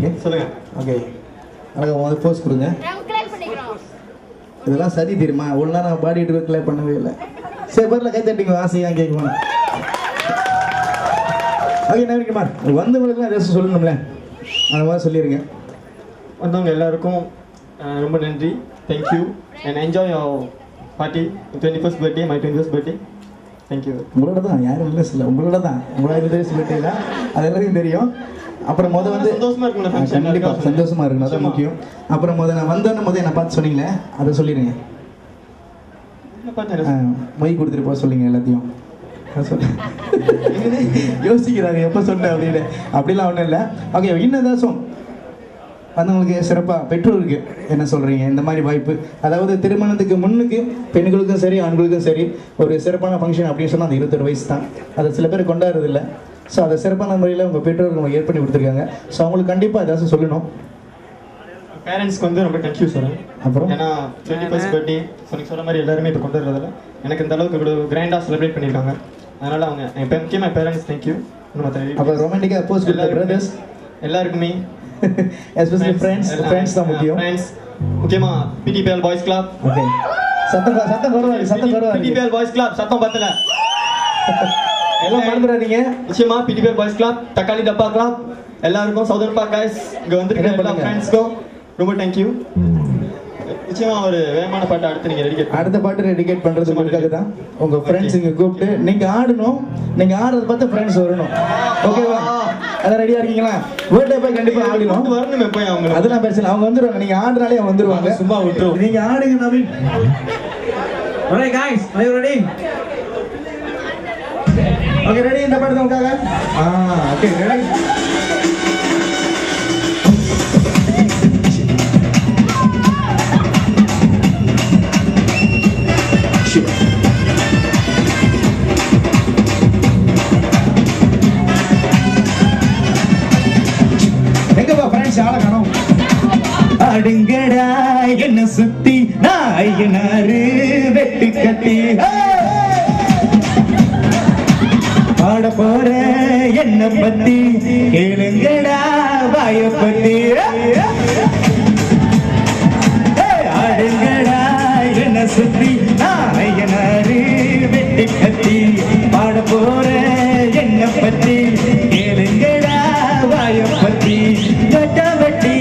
Okay சொல்லுங்க. Okay அழகா முதல்ல போஸ்ட் கொடுங்க. இதெல்லாம் சரி தெரியுமா? ஒன்றா நான் பாடிட்டு கிளை பண்ணவே இல்லை. சரி பேரில் கை தட்டிங்க ஆசையாக கேட்குமா? ஓகே நவீன்குமார் வந்தவங்களுக்குலாம் ஏதாச்சும் சொல்லணும்ல, அந்த மாதிரி சொல்லிடுங்க. வந்தவங்க எல்லாருக்கும் ரொம்ப நன்றி. Thank you and enjoy your party 21st birthday, my 21st birthday. Thank you. உங்களோட தான், யாரும் இல்லை சொல்ல, உங்களோட தான். உங்களோட பர்த்டேனா அது எல்லாருக்கும் தெரியும். அப்புறம் வந்து சந்தோஷமா இருக்குங்க. கண்டிப்பாக சந்தோஷமா இருக்கணும், அதான் முக்கியம். அப்புறம் நான் வந்தோன்னு என்னை பார்த்து சொன்னீங்களே அதை சொல்லிடுங்க. மொய் கொடுத்துட்டு போக சொல்லிங்க எல்லாத்தையும். யோசிக்கிறாங்க எப்போ சொன்னேன் அப்படின்னு. அப்படிலாம் ஒன்றும் இல்லை. ஓகே இன்னும் ஏதாச்சும் வந்தவங்களுக்கு சிறப்பாக பெற்றோருக்கு என்ன சொல்கிறீங்க? இந்த மாதிரி வாய்ப்பு, அதாவது திருமணத்துக்கு முன்னுக்கு பெண்களுக்கும் சரி ஆண்களுக்கும் சரி ஒரு சிறப்பான ஃபங்க்ஷன் அப்படின்னு சொன்னால் அந்த 21 வயசு தான். அதை சில பேர் கொண்டாடுறதில்லை. ஸோ அதை சிறப்பான முறையில் உங்கள் பெற்றோர்கள் உங்களுக்கு ஏற்படுத்தி கொடுத்துருக்காங்க. ஸோ அவங்களுக்கு கண்டிப்பாக ஏதாச்சும் சொல்லணும். பேரண்ட்ஸ்க்கு வந்து ரொம்ப தேங்க்யூ சார். அப்புறம் ஏன்னா 21st பர்த்டே நீங்கள் சொல்கிற மாதிரி எல்லாருமே இப்போ கொண்டு வரதில்ல, எனக்கு இந்த அளவுக்கு கிராண்டாக செலிப்ரேட் பண்ணியிருக்காங்க. அதனால் அவங்க என் முக்கியமாக பேரண்ட்ஸ் தேங்க்யூ. அப்போ ரொமான்டிக்காக போஸ்ட் கொடுத்த பிரதர்ஸ் எல்லாருக்குமே எஸ்பெஷலி ஃப்ரெண்ட்ஸ் தான் முக்கியம். ஃப்ரெண்ட்ஸ் முக்கியமாக பிடிபிஎல் பாய்ஸ் கிளப். ஓகே சத்தம் குறவா பிடிபிஎல் பாய்ஸ் கிளப் சத்தம் பத்தல எல்லாம் மறந்துடாதீங்க. நிச்சயமா பிடிபிஎல் பாய்ஸ் கிளப், தக்காளி டப்பா கிளப் எல்லாருக்கும், சவுதர்ன் பார்க் கைஸ் இங்கே வந்துருக்க எல்லா ஃப்ரெண்ட்ஸ்க்கும் ரொம்ப தேங்க்யூ. நிச்சயமா ஒரு வேகமான பாட்டு அடுத்த பாட்டு டெடிகேட் பண்றது உங்களுக்காக தான். உங்க ஃப்ரெண்ட்ஸ் இங்க கூப்பிட்டு நீங்க ஆடணும். நீங்க ஆடுறத பார்த்து ஃப்ரெண்ட்ஸ் வரணும். ஓகேவா? அதான் ரெடியா இருக்கீங்களா? பர்த்டே போய் கண்டிப்பா ஆடணும். வரணுமே போய் அவங்க. அதெல்லாம் பேசல, அவங்க வந்துருவாங்க. நீங்க ஆடுறாலே அவங்க வந்துருவாங்க. சும்மா விட்டுரும். நீங்க ஆடுங்க Naveen. Alright guys, are you ready? Okay, ready இந்த பாட்டு உங்களுக்காக. Okay, ready? அடுங்கடா என்ன சுத்தி நாயனாரு வெட்டு கட்டி பாட போற என்ன பத்தி கேளுங்கடா வாய பத்தி. அடுங்கடா என்ன சுத்தி நாயனாரு வெட்டு கத்தி பாட போற என்ன பத்தி கேளுங்கடா வாய பத்தி. வட்டி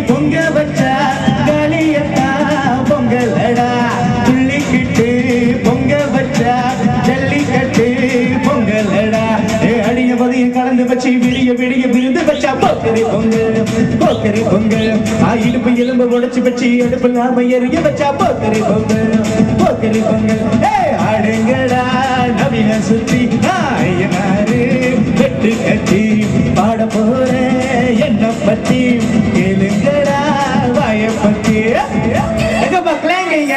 பொங்க வச்சா களியத்தா பொங்கலடா, துள்ளிக்கிட்டு பொங்க வச்சா ஜல்லிக்கட்டு பொங்கலடா. அடிய மதியம் கலந்து வச்சு விடிய விருந்து வச்சா போக்கரி பொங்கல். இடுப்பு எலும்பு உடைச்சு வச்சு அடுப்பு நாம எரிய வச்சா போக்கரி பொங்கல். அடுங்கடா நவீன சுத்தி நாயனாரு வெட்டு கட்டி பாட போற என்ன பத்தி கேளுங்கடா வாய பத்தி. எங்கப்பா கிளாங்க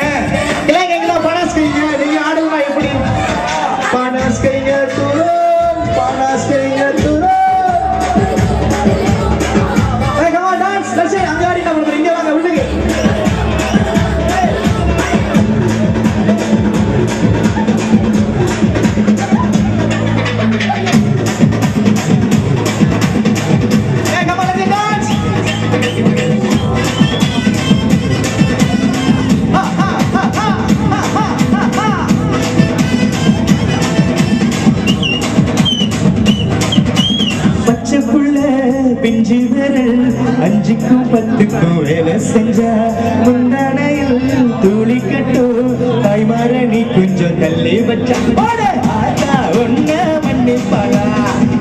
பனாஸ்கைங்க. நீங்க ஆடுவா எப்படி? பனாஸ்கைங்க தூரம் டான்ஸ் அங்க ஆடி நம்ம இங்க வாங்க விட்டுங்க. பிஞ்சு விரல் 5க்கும் 10க்கும் வேலை செஞ்சா முந்தானையில் தூளி கட்டும் தாய்மாரணி கொஞ்சம் தள்ளி வச்சா ஒன்ன மன்னிப்பாளா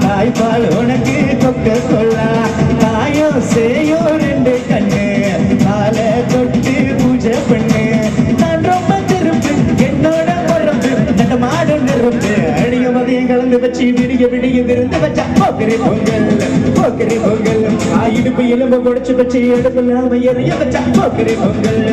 தாய்ப்பால் உனக்கு கொக்க கொள்ளா தாயோ சேயோ 2 கண்ணு காலை தொட்டு பூஜை பண்ணு. நான் ரொம்ப திருப்பு என்னோட பொறுப்பு நடமாடு நிறுப்பு. அடிய மதியம் கலந்து வச்சு விடிய விருந்து வச்சா போக்கரி பொங்கல். இடுப்பு எலும்பு உடைச்சு வச்சு எடுப்பு நாம எரிய வச்சா போக்கரி பொங்கல்.